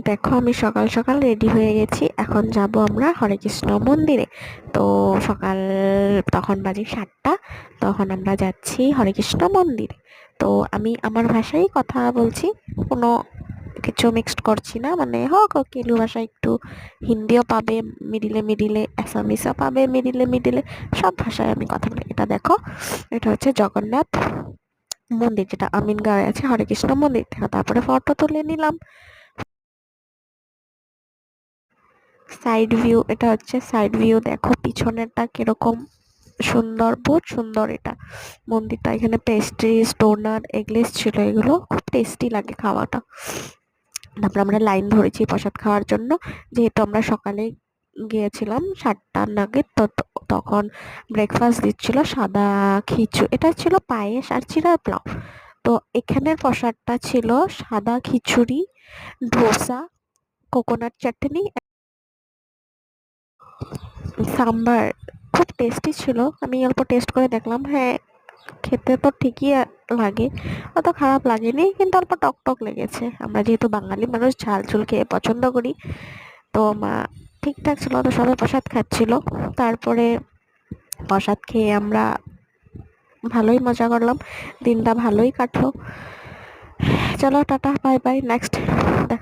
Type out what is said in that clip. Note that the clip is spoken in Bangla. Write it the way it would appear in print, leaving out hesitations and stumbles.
দেখো আমি সকাল সকাল রেডি হয়ে গেছি, এখন যাব আমরা হরে কৃষ্ণ মন্দিরে। তো সকাল তখন বাজে 7টা, তখন আমরা যাচ্ছি হরে কৃষ্ণ মন্দিরে। তো আমি আমার ভাষায় কথা বলছি, কোনো কিছু মিক্সড করছি না, মানে হোক কেলু ভাষা একটু, হিন্দিও পাবে মিডিলে মিডিলে, অ্যাসামিসও পাবে মিডিলে মিডিলে, সব ভাষায় আমি কথা বলি। এটা দেখো, এটা হচ্ছে জগন্নাথ মন্দির, যেটা আমিনগাঁওয়ে আছে হরে কৃষ্ণ মন্দির। দেখো, তারপরে ফটো তুলে নিলাম। সাইড ভিউ, এটা হচ্ছে সাইড ভিউ, দেখো পিছনেরটা কিরকম সুন্দর, বহুত সুন্দর এটা মন্দিরটা। এখানে পেস্ট্রিজ, ডোনাট, এগলেস ছিল, এগুলো খুব টেস্টি লাগে খাওয়াটা। তারপর আমরা লাইন ধরেছি প্রসাদ খাওয়ার জন্য, যেহেতু আমরা সকালে গিয়েছিলাম 7টা নাগাদ। তো তখন ব্রেকফাস্ট দিচ্ছিল সাদা খিচুড়ি, এটা ছিল পায়েস আর চিড়ার পোলাও। তো এখানের প্রসাদটা ছিল সাদা খিচুড়ি, ধোসা, কোকোনাট চাটনি, সাম্বার। খুব টেস্টি ছিল। আমি অল্প টেস্ট করে দেখলাম, হ্যাঁ খেতে তো ঠিকই লাগে, অত খারাপ লাগেনি, কিন্তু অল্প টক টক লেগেছে। আমরা যেহেতু বাঙালি মানুষ, ঝাল ঝুল খেয়ে পছন্দ করি, তো ঠিকঠাক ছিল। তো সবাই প্রসাদ খাচ্ছিল। তারপরে প্রসাদ খেয়ে আমরা ভালোই মজা করলাম, দিনটা ভালোই কাটলো। চলো টাটা, বাই বাই, নেক্সট দেখা।